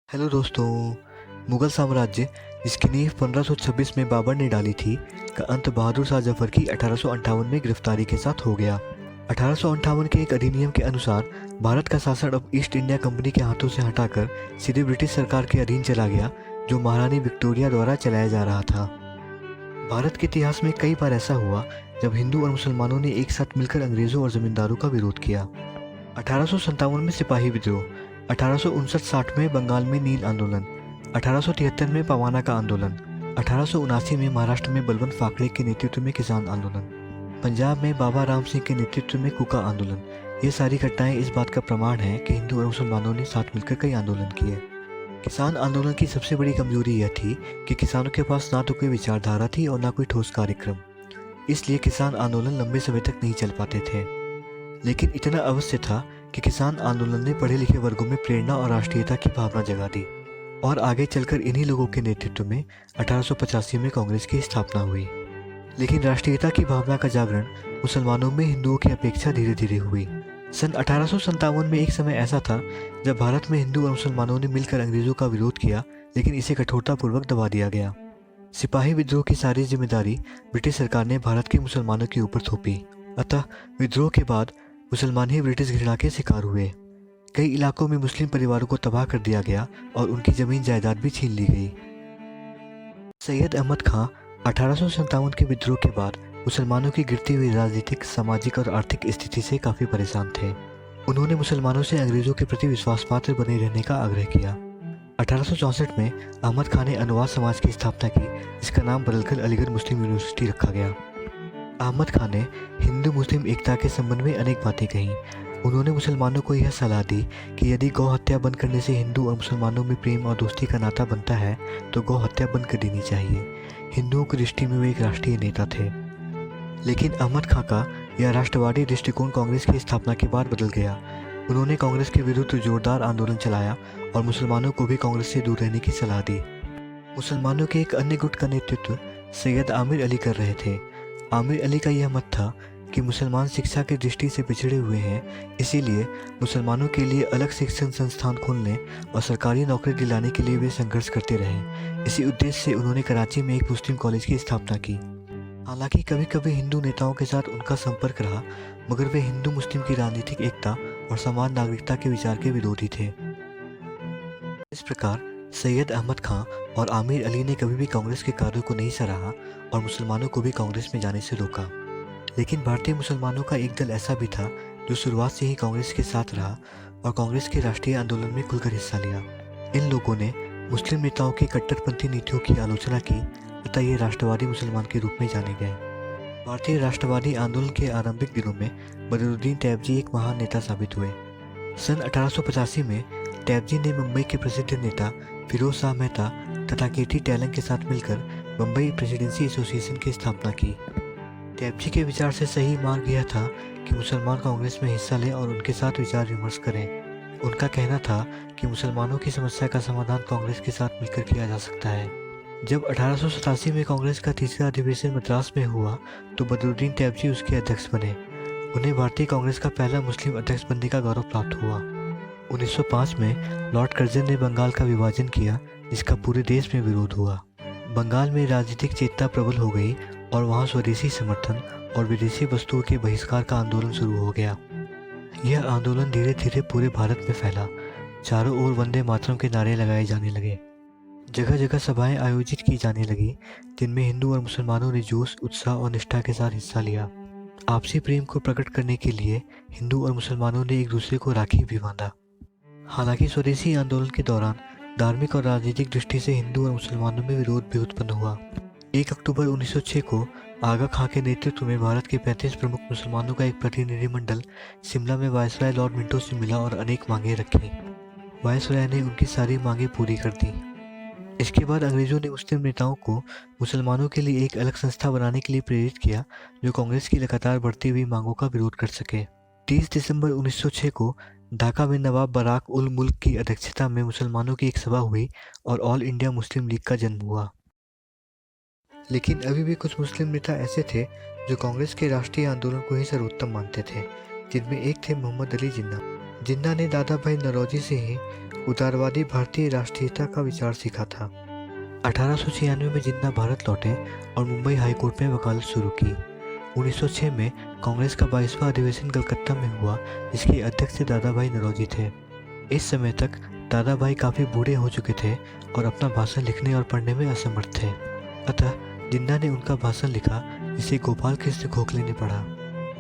Hello दोस्तों। मुगल साम्राज्य जिसकी नींव 1526 में बाबर ने डाली थी का अंत बहादुर शाह जफर की 1858 में गिरफ्तारी के साथ हो गया। 1858 के एक अधिनियम के अनुसार भारत का शासन अब ईस्ट इंडिया कंपनी के हाथों से हटाकर सीधे ब्रिटिश सरकार के अधीन चला गया, जो महारानी विक्टोरिया द्वारा चलाया जा रहा था। भारत के इतिहास में कई बार ऐसा हुआ जब हिंदू और मुसलमानों ने एक साथ मिलकर अंग्रेजों और जमींदारों का विरोध किया। 1857 में सिपाही विद्रोह, 1859-60 में बंगाल में नील आंदोलन, 1873 में पवाना का आंदोलन, 1879 में महाराष्ट्र में बलवंत फाकड़े के नेतृत्व में किसान आंदोलन, पंजाब में बाबा राम सिंह के नेतृत्व में कुका आंदोलन। ये सारी घटनाएं इस बात का प्रमाण है कि हिंदू और मुसलमानों ने साथ मिलकर कई आंदोलन किए। किसान आंदोलन की सबसे बड़ी कमजोरी यह थी कि किसानों के पास ना तो कोई विचारधारा थी और ना कोई ठोस कार्यक्रम, इसलिए किसान आंदोलन लंबे समय तक नहीं चल पाते थे। लेकिन इतना अवश्य था कि किसान आंदोलन ने पढ़े लिखे वर्गों में प्रेरणा और राष्ट्रीयता की भावना जगा दी और आगे चलकर इन्हीं लोगों के नेतृत्व में 1885 में कांग्रेस की स्थापना हुई। लेकिन राष्ट्रीयता की भावना का जागरण मुसलमानों में हिंदुओं की अपेक्षा धीरे धीरे हुई। सन 1857 में एक समय ऐसा था जब भारत में हिंदू और मुसलमानों ने मिलकर अंग्रेजों का विरोध किया, लेकिन इसे कठोरतापूर्वक दबा दिया गया। सिपाही विद्रोह की सारी जिम्मेदारी ब्रिटिश सरकार ने भारत के मुसलमानों के ऊपर थोपी। अतः विद्रोह के बाद मुसलमान ही ब्रिटिश घृणा के शिकार हुए। कई इलाकों में मुस्लिम परिवारों को तबाह कर दिया गया और उनकी जमीन जायदाद भी छीन ली गई। सैयद अहमद खां 1857 के विद्रोह के बाद मुसलमानों की गिरती हुई राजनीतिक, सामाजिक और आर्थिक स्थिति से काफी परेशान थे। उन्होंने मुसलमानों से अंग्रेजों के प्रति विश्वास पात्र बने रहने का आग्रह किया। 1864 में अहमद खां ने अनुवाद समाज की स्थापना की, जिसका नाम बदलकर अलीगढ़ मुस्लिम यूनिवर्सिटी रखा गया। अहमद खान ने हिंदू मुस्लिम एकता के संबंध में अनेक बातें कहीं। उन्होंने मुसलमानों को यह सलाह दी कि यदि गौ हत्या बंद करने से हिंदू और मुसलमानों में प्रेम और दोस्ती का नाता बनता है तो गौ हत्या बंद कर देनी चाहिए। हिंदुओं की दृष्टि में वे एक राष्ट्रीय नेता थे। लेकिन अहमद खां का यह राष्ट्रवादी दृष्टिकोण कांग्रेस की स्थापना के बाद बदल गया। उन्होंने कांग्रेस के विरुद्ध जोरदार आंदोलन चलाया और मुसलमानों को भी कांग्रेस से दूर रहने की सलाह दी। मुसलमानों के एक अन्य गुट का नेतृत्व सैयद आमिर अली कर रहे थे। आमिर अली का यह मत था कि मुसलमान शिक्षा की दृष्टि से पिछड़े हुए हैं, इसीलिए मुसलमानों के लिए अलग शिक्षण संस्थान खोलने और सरकारी नौकरी दिलाने के लिए वे संघर्ष करते रहे। इसी उद्देश्य से उन्होंने कराची में एक मुस्लिम कॉलेज की स्थापना की। हालांकि कभी कभी हिंदू नेताओं के साथ उनका संपर्क रहा, मगर वे हिंदू मुस्लिम की राजनीतिक एकता और समान नागरिकता के विचार के विरोधी थे। इस प्रकार सैयद अहमद खां और आमिर अली ने कभी भी कांग्रेस के कार्यों को नहीं सराहा और मुसलमानों को भी कांग्रेस में जाने से रोका। लेकिन भारतीय मुसलमानों का एक दल ऐसा भी था जो शुरुआत से ही कांग्रेस के साथ रहा और कांग्रेस के राष्ट्रीय आंदोलन में खुलकर हिस्सा लिया। इन लोगों ने मुस्लिम नेताओं की कट्टरपंथी नीतियों की आलोचना की, अतः ये राष्ट्रवादी मुसलमान के रूप में जाने गए। भारतीय राष्ट्रवादी आंदोलन के आरंभिक दिनों में बदरुद्दीन तैयबजी एक महान नेता साबित हुए। सन 1885 में तैयबजी ने मुंबई के प्रसिद्ध नेता फिरोज शाह मेहता तथा केटी टैलंग के साथ मिलकर मुंबई प्रेसिडेंसी एसोसिएशन की स्थापना की। तैयबजी के विचार से सही मार्ग यह था कि मुसलमान कांग्रेस में हिस्सा लें और उनके साथ विचार विमर्श करें। उनका कहना था कि मुसलमानों की समस्या का समाधान कांग्रेस के साथ मिलकर किया जा सकता है। जब 1887 में कांग्रेस का तीसरा अधिवेशन मद्रास में हुआ तो बदरुद्दीन तैयबजी उसके अध्यक्ष बने। उन्हें भारतीय कांग्रेस का पहला मुस्लिम अध्यक्ष बनने का गौरव प्राप्त हुआ। 1905 में लॉर्ड कर्जन ने बंगाल का विभाजन किया, जिसका पूरे देश में विरोध हुआ। बंगाल में राजनीतिक चेतना प्रबल हो गई और वहां स्वदेशी समर्थन और विदेशी वस्तुओं के बहिष्कार का आंदोलन शुरू हो गया। यह आंदोलन धीरे धीरे पूरे भारत में फैला। चारों ओर वंदे मातरम के नारे लगाए जाने लगे। जगह जगह सभाएं आयोजित की जाने लगी, जिनमें हिंदू और मुसलमानों ने जोश, उत्साह और निष्ठा के साथ हिस्सा लिया। आपसी प्रेम को प्रकट करने के लिए हिंदू और मुसलमानों ने एक दूसरे को राखी भी बांधा। हालांकि स्वदेशी आंदोलन के दौरान धार्मिक और राजनीतिक दृष्टि से हिंदू और मुसलमानों में विरोध भी उत्पन्न हुआ। 1 अक्टूबर 1906 को आगा खां के नेतृत्व में भारत के 35 प्रमुख मुसलमानों का एक प्रतिनिधिमंडल शिमला में वायसराय लॉर्ड मिंटो से मिला और अनेक मांगें रखी। वायसराय ने उनकी सारी मांगें पूरी कर दी। इसके बाद अंग्रेजों ने मुस्लिम नेताओं को मुसलमानों के लिए एक अलग संस्था बनाने के लिए प्रेरित किया, जो कांग्रेस की लगातार बढ़ती हुई मांगों का विरोध कर सके। 30 दिसंबर 1906 को ढाका में नवाब बराक उल मुल्क की अध्यक्षता में मुसलमानों की एक सभा हुई और ऑल इंडिया मुस्लिम लीग का जन्म हुआ। लेकिन अभी भी कुछ मुस्लिम नेता ऐसे थे जो कांग्रेस के राष्ट्रीय आंदोलन को ही सर्वोत्तम मानते थे, जिनमें एक थे मोहम्मद अली जिन्ना। जिन्ना ने दादा भाई नौरोजी से ही उदारवादी भारतीय राष्ट्रीयता का विचार सीखा था। 1896 में जिन्ना भारत लौटे और मुंबई हाईकोर्ट में वकालत शुरू की। 1906 में कांग्रेस का 22वां अधिवेशन कलकत्ता में हुआ, जिसके अध्यक्ष दादा भाई नौरोजी थे। इस समय तक दादा भाई काफ़ी बूढ़े हो चुके थे और अपना भाषण लिखने और पढ़ने में असमर्थ थे। अतः जिन्ना ने उनका भाषण लिखा, जिसे गोपाल कृष्ण गोखले ने पढ़ा।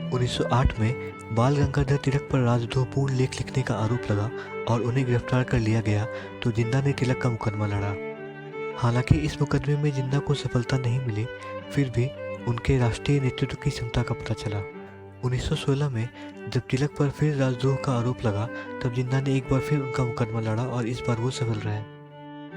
1908 में बाल गंगाधर तिलक पर राजद्रोहपूर्ण लेख लिखने का आरोप लगा और उन्हें गिरफ्तार कर लिया गया, तो जिन्ना ने तिलक का मुकदमा लड़ा। हालांकि इस मुकदमे में जिन्ना को सफलता नहीं मिली, फिर भी उनके राष्ट्रीय नेतृत्व की क्षमता का पता चला। 1916 में जब तिलक पर फिर राजद्रोह का आरोप लगा, तब जिन्ना ने एक बार फिर उनका मुकदमा लड़ा और इस बार वो सफल रहे।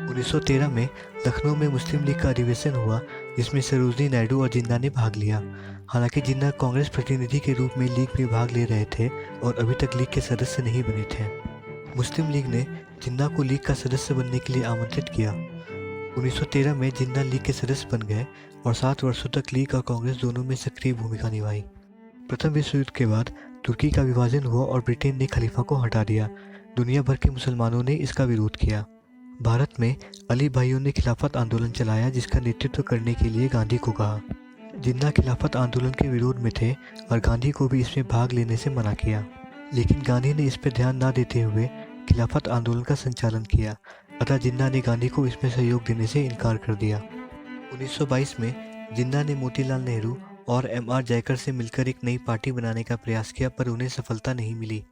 1913 में लखनऊ में मुस्लिम लीग का अधिवेशन हुआ, जिसमें सरोजनी नायडू और जिन्ना ने भाग लिया। हालांकि जिन्ना कांग्रेस प्रतिनिधि के रूप में लीग में भाग ले रहे थे और अभी तक लीग के सदस्य नहीं बने थे। मुस्लिम लीग ने जिन्ना को लीग का सदस्य बनने के लिए आमंत्रित किया। 1913 में जिन्ना लीग के सदस्य बन गए और 7 वर्षों तक लीग और कांग्रेस दोनों में सक्रिय भूमिका निभाई। प्रथम विश्व युद्ध के बाद तुर्की का विभाजन हुआ और ब्रिटेन ने खलीफा को हटा दिया। दुनिया भर के मुसलमानों ने इसका विरोध किया। भारत में अली भाइयों ने खिलाफत आंदोलन चलाया, जिसका नेतृत्व करने के लिए गांधी को कहा। जिन्ना खिलाफत आंदोलन के विरोध में थे और गांधी को भी इसमें भाग लेने से मना किया, लेकिन गांधी ने इस पर ध्यान न देते हुए खिलाफत आंदोलन का संचालन किया। अतः जिन्ना ने गांधी को इसमें सहयोग देने से इनकार कर दिया। 1922 में जिन्ना ने मोतीलाल नेहरू और M.R. जयकर से मिलकर एक नई पार्टी बनाने का प्रयास किया, पर उन्हें सफलता नहीं मिली।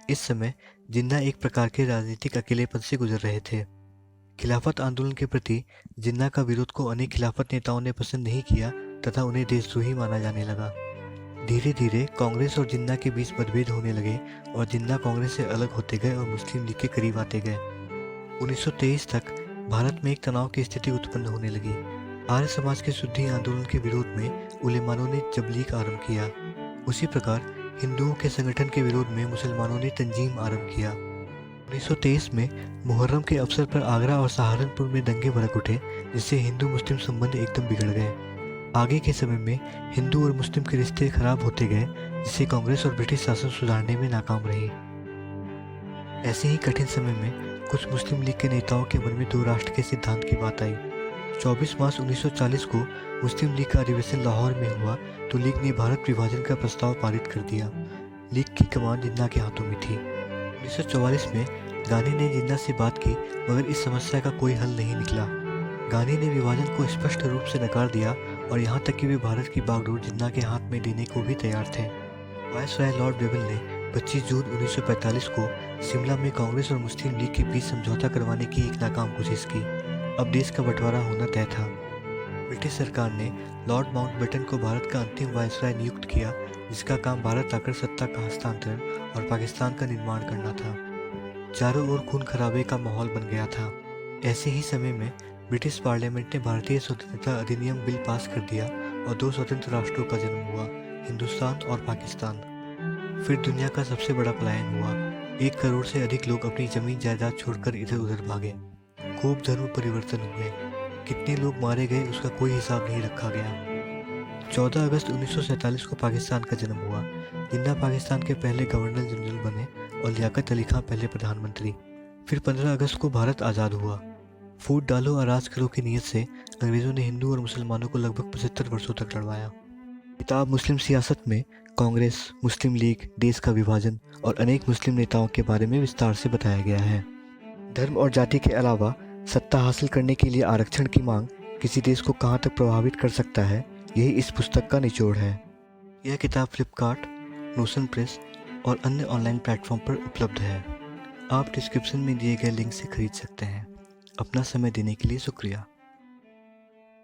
इस समय जिन्ना एक प्रकार के राजनीतिक अकेलेपन से गुजर रहे थे। खिलाफत आंदोलन के प्रति जिन्ना का विरोध को अनेक खिलाफत नेताओं ने पसंद नहीं किया तथा उन्हें देशद्रोही माना जाने लगा। धीरे धीरे कांग्रेस और जिन्ना के बीच मतभेद होने लगे और जिन्ना कांग्रेस से अलग होते गए और मुस्लिम लीग के करीब आते गए। 1923 तक भारत में एक तनाव की स्थिति उत्पन्न होने लगी। आर्य समाज के शुद्धि आंदोलन के विरोध में उलेमानों ने जबलीग आरंभ किया। उसी प्रकार हिंदुओं के संगठन के विरोध में मुसलमानों ने तंजीम आरंभ किया। 1923 में मुहर्रम के अवसर पर आगरा और सहारनपुर में दंगे भड़क उठे, जिससे हिंदू मुस्लिम संबंध एकदम बिगड़ गए। आगे के समय में हिंदू और मुस्लिम के रिश्ते खराब होते गए, जिससे कांग्रेस और ब्रिटिश शासन सुधारने में नाकाम रही। ऐसे ही कठिन समय में कुछ मुस्लिम लीग के नेताओं के मन में 2 राष्ट्र के सिद्धांत की बात आई। 24 मार्च 1940 को मुस्लिम लीग का अधिवेशन लाहौर में हुआ, तो लीग ने भारत विभाजन का प्रस्ताव पारित कर दिया। लीग की कमान जिन्ना के हाथों में थी। 1944 में गांधी ने जिन्ना से बात की, मगर इस समस्या का कोई हल नहीं निकला। गांधी ने विभाजन को स्पष्ट रूप से नकार दिया और यहाँ तक कि वे भारत की बागडोर जिन्ना के हाथ में देने को भी तैयार थे। वायसराय लॉर्ड वेबल ने 25 जून 1945 को शिमला में कांग्रेस और मुस्लिम लीग के बीच समझौता करवाने की एक नाकाम कोशिश की। अब देश का बंटवारा होना तय था। ब्रिटिश सरकार ने लॉर्ड माउंटबेटन को भारत का अंतिम वायसराय नियुक्त किया, जिसका काम भारत आकर सत्ता का हस्तांतरण और पाकिस्तान का निर्माण करना था। चारों ओर खून खराबे का माहौल बन गया था। ऐसे ही समय में ब्रिटिश पार्लियामेंट ने भारतीय स्वतंत्रता अधिनियम बिल पास कर दिया और 2 स्वतंत्र राष्ट्रों का जन्म हुआ, हिंदुस्तान और पाकिस्तान। फिर दुनिया का सबसे बड़ा पलायन हुआ। 1 करोड़ से अधिक लोग अपनी जमीन जायदाद छोड़कर इधर उधर भागे। खूब धर्म परिवर्तन हुए। कितने लोग मारे गए उसका कोई हिसाब नहीं रखा गया। 14 अगस्त 1947 को पाकिस्तान का जन्म हुआ। जिन्ना पाकिस्तान के पहले गवर्नर जनरल बने और लियाकत अली खां पहले प्रधानमंत्री। फिर 15 अगस्त को भारत आज़ाद हुआ। फूट डालो और राज करो की नीयत से अंग्रेज़ों ने हिंदू और मुसलमानों को लगभग 75 वर्षों तक लड़वाया। किताब मुस्लिम सियासत में कांग्रेस, मुस्लिम लीग, देश का विभाजन और अनेक मुस्लिम नेताओं के बारे में विस्तार से बताया गया है। धर्म और जाति के अलावा सत्ता हासिल करने के लिए आरक्षण की मांग किसी देश को कहां तक प्रभावित कर सकता है, यही इस पुस्तक का निचोड़ है। यह किताब फ्लिपकार्ट, नोशन प्रेस और अन्य ऑनलाइन प्लेटफॉर्म पर उपलब्ध है। आप डिस्क्रिप्शन में दिए गए लिंक से खरीद सकते हैं। अपना समय देने के लिए शुक्रिया।